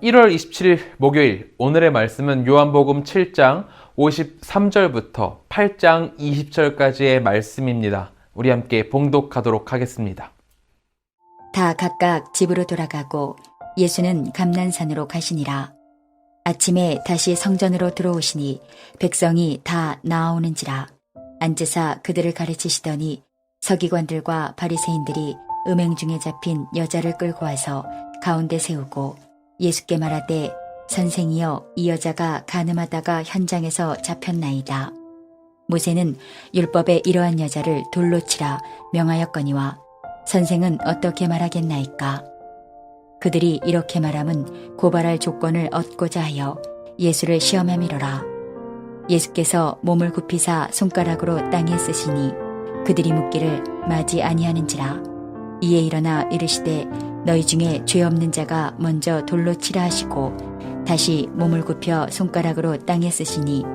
1월 27일 목요일, 오늘의 말씀은 요한복음 7장 53절부터 8장 20절까지의 말씀입니다. 우리 함께 봉독하도록 하겠습니다. 다 각각 집으로 돌아가고 예수는 감난산으로 가시니라. 아침에 다시 성전으로 들어오시니 백성이 다 나아오는지라. 앉으사 그들을 가르치시더니 서기관들과 바리새인들이 음행 중에 잡힌 여자를 끌고 와서 가운데 세우고 예수께 말하되 선생이여, 이 여자가 간음하다가 현장에서 잡혔나이다. 모세는 율법에 이러한 여자를 돌로 치라 명하였거니와 선생은 어떻게 말하겠나이까? 그들이 이렇게 말함은 고발할 조건을 얻고자 하여 예수를 시험함이로라. 예수께서 몸을 굽히사 손가락으로 땅에 쓰시니 그들이 묻기를 마지 아니하는지라. 이에 일어나 이르시되 너희 중에 죄 없는 자가 먼저 돌로 치라 하시고 다시 몸을 굽혀 손가락으로 땅에 쓰시니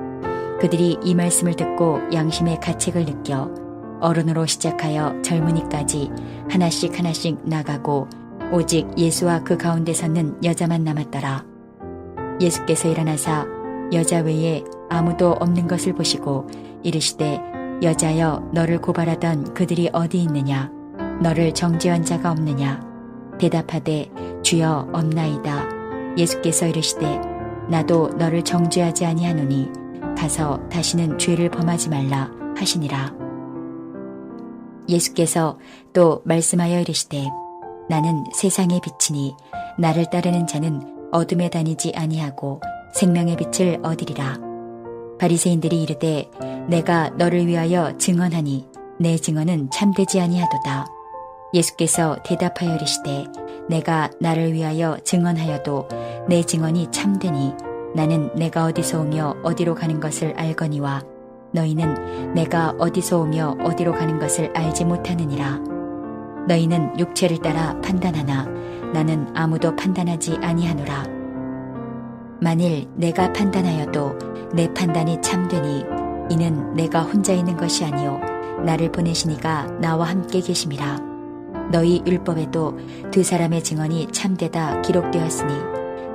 그들이 이 말씀을 듣고 양심의 가책을 느껴 어른으로 시작하여 젊은이까지 하나씩 하나씩 나가고 오직 예수와 그 가운데 섰는 여자만 남았더라. 예수께서 일어나사 여자 외에 아무도 없는 것을 보시고 이르시되 여자여, 너를 고발하던 그들이 어디 있느냐? 너를 정죄한 자가 없느냐? 대답하되 주여, 없나이다. 예수께서 이르시되 나도 너를 정죄하지 아니하노니 가서 다시는 죄를 범하지 말라 하시니라. 예수께서 또 말씀하여 이르시되 나는 세상의 빛이니 나를 따르는 자는 어둠에 다니지 아니하고 생명의 빛을 얻으리라. 바리새인들이 이르되 내가 너를 위하여 증언하니 내 증언은 참되지 아니하도다. 예수께서 대답하여 이르시되 내가 나를 위하여 증언하여도 내 증언이 참되니 나는 내가 어디서 오며 어디로 가는 것을 알거니와 너희는 내가 어디서 오며 어디로 가는 것을 알지 못하느니라. 너희는 육체를 따라 판단하나 나는 아무도 판단하지 아니하노라. 만일 내가 판단하여도 내 판단이 참되니 이는 내가 혼자 있는 것이 아니요 나를 보내시니가 나와 함께 계심이라. 너희 율법에도 두 사람의 증언이 참되다 기록되었으니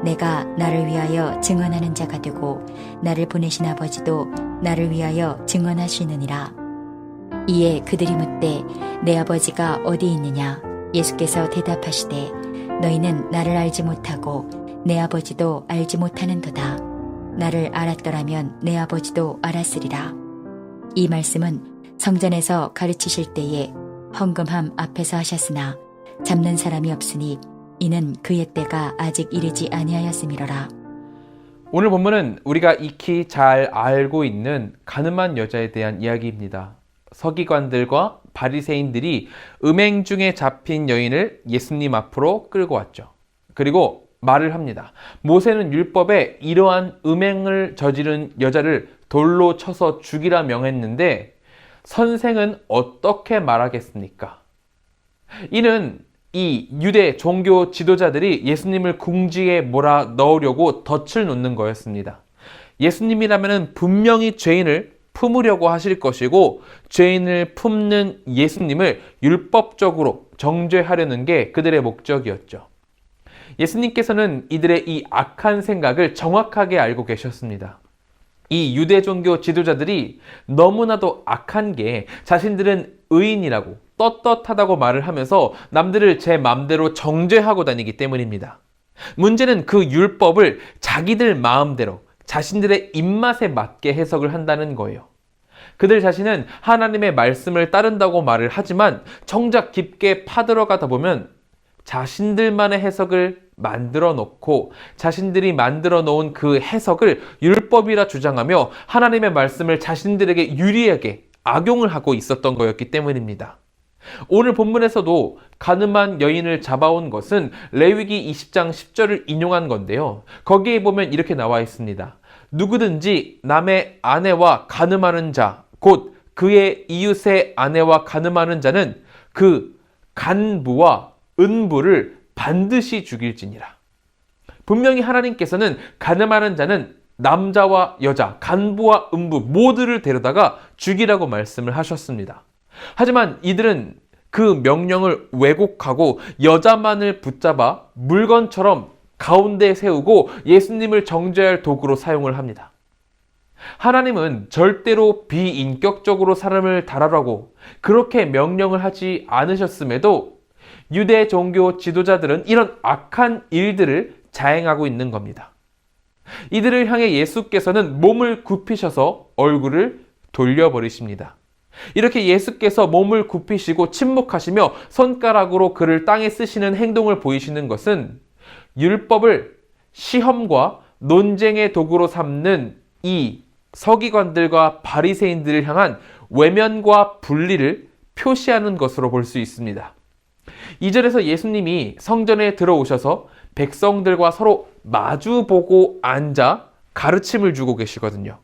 내가 나를 위하여 증언하는 자가 되고 나를 보내신 아버지도 나를 위하여 증언하시느니라. 이에 그들이 묻되 내 아버지가 어디 있느냐? 예수께서 대답하시되 너희는 나를 알지 못하고 내 아버지도 알지 못하는도다. 나를 알았더라면 내 아버지도 알았으리라. 이 말씀은 성전에서 가르치실 때에 헌금함 앞에서 하셨으나 잡는 사람이 없으니 이는 그의 때가 아직 이르지 아니하였음이로라. 오늘 본문은 우리가 익히 잘 알고 있는 간음한 여자에 대한 이야기입니다. 서기관들과 바리새인들이 음행 중에 잡힌 여인을 예수님 앞으로 끌고 왔죠. 그리고 말을 합니다. 모세는 율법에 이러한 음행을 저지른 여자를 돌로 쳐서 죽이라 명했는데 선생은 어떻게 말하겠습니까? 이는 이 유대 종교 지도자들이 예수님을 궁지에 몰아 넣으려고 덫을 놓는 거였습니다. 예수님이라면 분명히 죄인을 품으려고 하실 것이고 죄인을 품는 예수님을 율법적으로 정죄하려는 게 그들의 목적이었죠. 예수님께서는 이들의 이 악한 생각을 정확하게 알고 계셨습니다. 이 유대 종교 지도자들이 너무나도 악한 게 자신들은 의인이라고 떳떳하다고 말을 하면서 남들을 제 맘대로 정죄하고 다니기 때문입니다. 문제는 그 율법을 자기들 마음대로 자신들의 입맛에 맞게 해석을 한다는 거예요. 그들 자신은 하나님의 말씀을 따른다고 말을 하지만 정작 깊게 파들어가다 보면 자신들만의 해석을 만들어 놓고 자신들이 만들어 놓은 그 해석을 율법이라 주장하며 하나님의 말씀을 자신들에게 유리하게 악용을 하고 있었던 거였기 때문입니다. 오늘 본문에서도 간음한 여인을 잡아온 것은 레위기 20장 10절을 인용한 건데요. 거기에 보면 이렇게 나와 있습니다. 누구든지 남의 아내와 간음하는 자, 곧 그의 이웃의 아내와 간음하는 자는 그 간부와 은부를 반드시 죽일지니라. 분명히 하나님께서는 간음하는 자는 남자와 여자, 간부와 은부 모두를 데려다가 죽이라고 말씀을 하셨습니다. 하지만 이들은 그 명령을 왜곡하고 여자만을 붙잡아 물건처럼 가운데 세우고 예수님을 정죄할 도구로 사용을 합니다. 하나님은 절대로 비인격적으로 사람을 다루라고 그렇게 명령을 하지 않으셨음에도 유대 종교 지도자들은 이런 악한 일들을 자행하고 있는 겁니다. 이들을 향해 예수께서는 몸을 굽히셔서 얼굴을 돌려버리십니다. 이렇게 예수께서 몸을 굽히시고 침묵하시며 손가락으로 그를 땅에 쓰시는 행동을 보이시는 것은 율법을 시험과 논쟁의 도구로 삼는 이 서기관들과 바리새인들을 향한 외면과 분리를 표시하는 것으로 볼 수 있습니다. 2절에서 예수님이 성전에 들어오셔서 백성들과 서로 마주보고 앉아 가르침을 주고 계시거든요.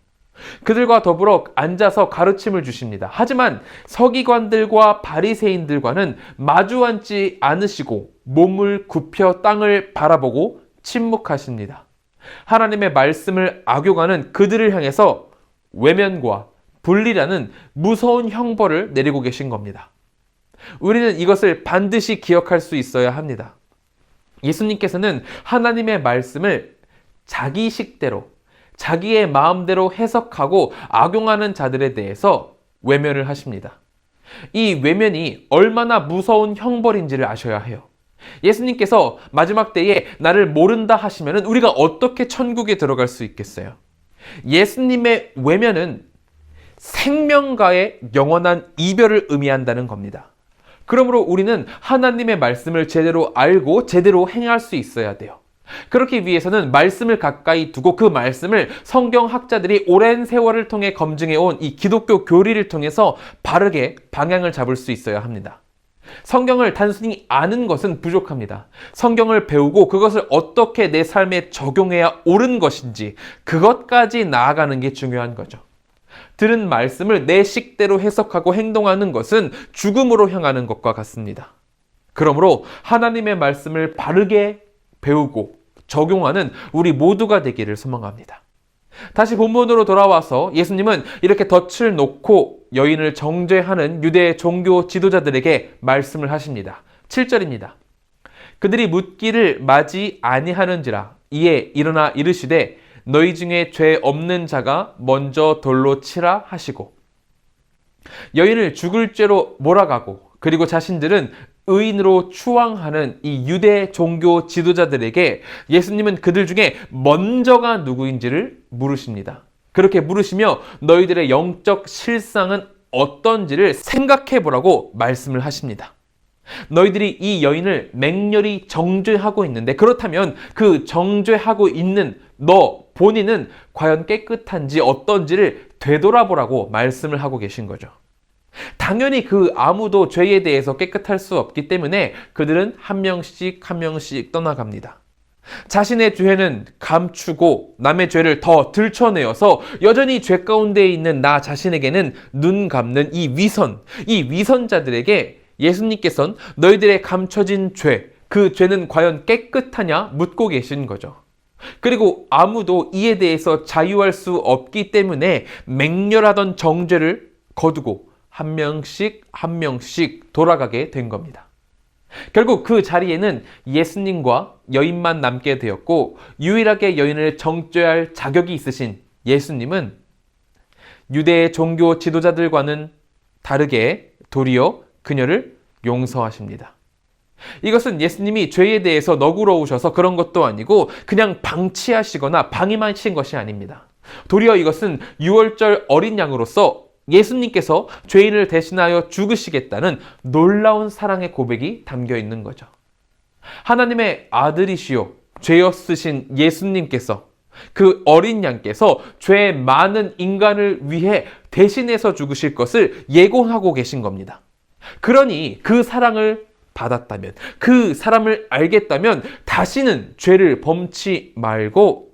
그들과 더불어 앉아서 가르침을 주십니다. 하지만 서기관들과 바리새인들과는 마주 앉지 않으시고 몸을 굽혀 땅을 바라보고 침묵하십니다. 하나님의 말씀을 악용하는 그들을 향해서 외면과 분리라는 무서운 형벌을 내리고 계신 겁니다. 우리는 이것을 반드시 기억할 수 있어야 합니다. 예수님께서는 하나님의 말씀을 자기 식대로, 자기의 마음대로 해석하고 악용하는 자들에 대해서 외면을 하십니다. 이 외면이 얼마나 무서운 형벌인지를 아셔야 해요. 예수님께서 마지막 때에 나를 모른다 하시면 우리가 어떻게 천국에 들어갈 수 있겠어요? 예수님의 외면은 생명과의 영원한 이별을 의미한다는 겁니다. 그러므로 우리는 하나님의 말씀을 제대로 알고 제대로 행할 수 있어야 돼요. 그렇기 위해서는 말씀을 가까이 두고 그 말씀을 성경학자들이 오랜 세월을 통해 검증해온 이 기독교 교리를 통해서 바르게 방향을 잡을 수 있어야 합니다. 성경을 단순히 아는 것은 부족합니다. 성경을 배우고 그것을 어떻게 내 삶에 적용해야 옳은 것인지 그것까지 나아가는 게 중요한 거죠. 들은 말씀을 내 식대로 해석하고 행동하는 것은 죽음으로 향하는 것과 같습니다. 그러므로 하나님의 말씀을 바르게 배우고 적용하는 우리 모두가 되기를 소망합니다. 다시 본문으로 돌아와서 예수님은 이렇게 덫을 놓고 여인을 정죄하는 유대 종교 지도자들에게 말씀을 하십니다. 7절입니다. 그들이 묻기를 마지 아니하는지라 이에 일어나 이르시되 너희 중에 죄 없는 자가 먼저 돌로 치라 하시고 여인을 죽을 죄로 몰아가고 그리고 자신들은 의인으로 추앙하는 이 유대 종교 지도자들에게 예수님은 그들 중에 먼저가 누구인지를 물으십니다. 그렇게 물으시며 너희들의 영적 실상은 어떤지를 생각해 보라고 말씀을 하십니다. 너희들이 이 여인을 맹렬히 정죄하고 있는데 그렇다면 그 정죄하고 있는 너 본인은 과연 깨끗한지 어떤지를 되돌아보라고 말씀을 하고 계신 거죠. 당연히 그 아무도 죄에 대해서 깨끗할 수 없기 때문에 그들은 한 명씩 한 명씩 떠나갑니다. 자신의 죄는 감추고 남의 죄를 더 들춰내어서 여전히 죄 가운데 있는 나 자신에게는 눈 감는 이 위선자들에게 예수님께서는 너희들의 감춰진 죄, 그 죄는 과연 깨끗하냐 묻고 계신 거죠. 그리고 아무도 이에 대해서 자유할 수 없기 때문에 맹렬하던 정죄를 거두고 한 명씩 한 명씩 돌아가게 된 겁니다. 결국 그 자리에는 예수님과 여인만 남게 되었고 유일하게 여인을 정죄할 자격이 있으신 예수님은 유대 종교 지도자들과는 다르게 도리어 그녀를 용서하십니다. 이것은 예수님이 죄에 대해서 너그러우셔서 그런 것도 아니고 그냥 방치하시거나 방임하신 것이 아닙니다. 도리어 이것은 유월절 어린 양으로서 예수님께서 죄인을 대신하여 죽으시겠다는 놀라운 사랑의 고백이 담겨 있는 거죠. 하나님의 아들이시요 죄였으신 예수님께서 그 어린 양께서 죄 많은 인간을 위해 대신해서 죽으실 것을 예고하고 계신 겁니다. 그러니 그 사랑을 받았다면, 그 사람을 알겠다면 다시는 죄를 범치 말고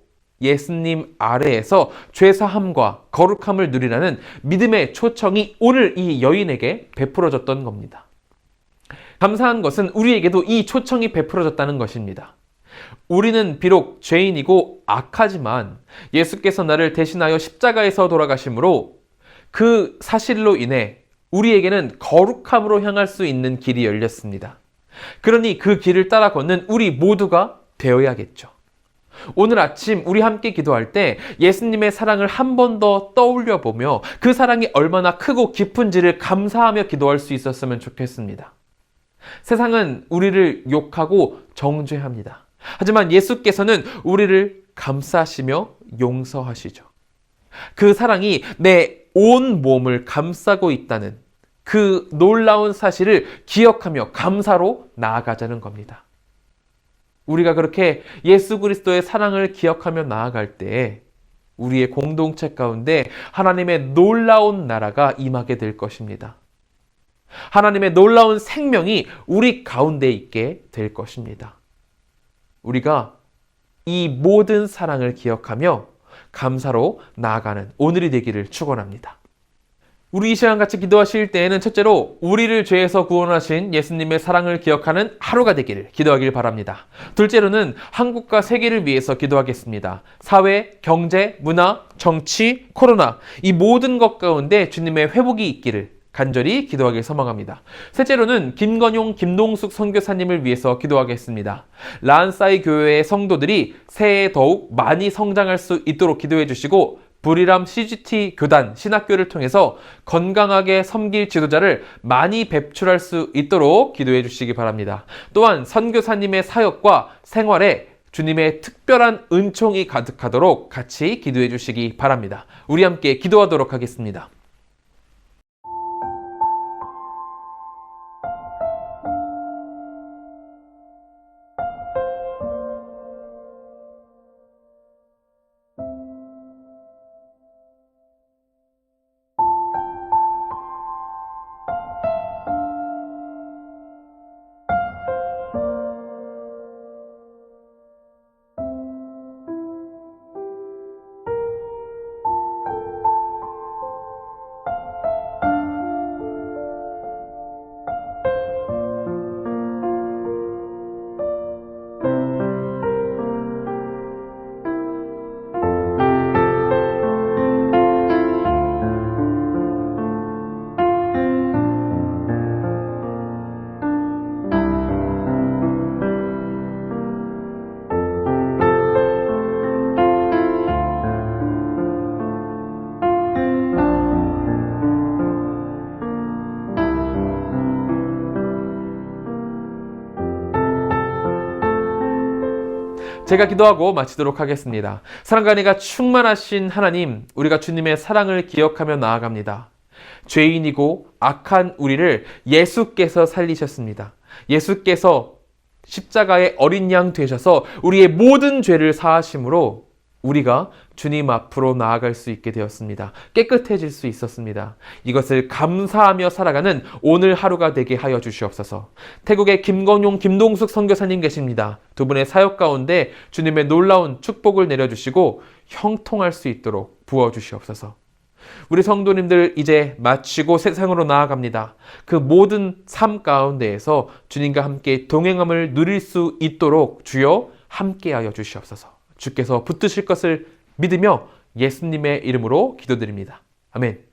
예수님 아래에서 죄사함과 거룩함을 누리라는 믿음의 초청이 오늘 이 여인에게 베풀어졌던 겁니다. 감사한 것은 우리에게도 이 초청이 베풀어졌다는 것입니다. 우리는 비록 죄인이고 악하지만 예수께서 나를 대신하여 십자가에서 돌아가심으로 그 사실로 인해 우리에게는 거룩함으로 향할 수 있는 길이 열렸습니다. 그러니 그 길을 따라 걷는 우리 모두가 되어야겠죠. 오늘 아침 우리 함께 기도할 때 예수님의 사랑을 한 번 더 떠올려 보며 그 사랑이 얼마나 크고 깊은지를 감사하며 기도할 수 있었으면 좋겠습니다. 세상은 우리를 욕하고 정죄합니다. 하지만 예수께서는 우리를 감싸시며 용서하시죠. 그 사랑이 내 온 몸을 감싸고 있다는 그 놀라운 사실을 기억하며 감사로 나아가자는 겁니다. 우리가 그렇게 예수 그리스도의 사랑을 기억하며 나아갈 때 우리의 공동체 가운데 하나님의 놀라운 나라가 임하게 될 것입니다. 하나님의 놀라운 생명이 우리 가운데 있게 될 것입니다. 우리가 이 모든 사랑을 기억하며 감사로 나아가는 오늘이 되기를 축원합니다. 우리 이 시간 같이 기도하실 때에는 첫째로 우리를 죄에서 구원하신 예수님의 사랑을 기억하는 하루가 되기를 기도하길 바랍니다. 둘째로는 한국과 세계를 위해서 기도하겠습니다. 사회, 경제, 문화, 정치, 코로나 이 모든 것 가운데 주님의 회복이 있기를 간절히 기도하길 소망합니다. 셋째로는 김건용, 김동숙 선교사님을 위해서 기도하겠습니다. 란사이 교회의 성도들이 새해 더욱 많이 성장할 수 있도록 기도해 주시고 부리람 CGT 교단 신학교를 통해서 건강하게 섬길 지도자를 많이 배출할 수 있도록 기도해 주시기 바랍니다. 또한 선교사님의 사역과 생활에 주님의 특별한 은총이 가득하도록 같이 기도해 주시기 바랍니다. 우리 함께 기도하도록 하겠습니다. 제가 기도하고 마치도록 하겠습니다. 사랑과 은혜가 충만하신 하나님, 우리가 주님의 사랑을 기억하며 나아갑니다. 죄인이고 악한 우리를 예수께서 살리셨습니다. 예수께서 십자가의 어린 양 되셔서 우리의 모든 죄를 사하심으로 우리가 주님 앞으로 나아갈 수 있게 되었습니다. 깨끗해질 수 있었습니다. 이것을 감사하며 살아가는 오늘 하루가 되게 하여 주시옵소서. 태국의 김건용, 김동숙 선교사님 계십니다. 두 분의 사역 가운데 주님의 놀라운 축복을 내려주시고 형통할 수 있도록 부어주시옵소서. 우리 성도님들 이제 마치고 세상으로 나아갑니다. 그 모든 삶 가운데에서 주님과 함께 동행함을 누릴 수 있도록 주여 함께하여 주시옵소서. 주께서 붙드실 것을 믿으며 예수님의 이름으로 기도드립니다. 아멘.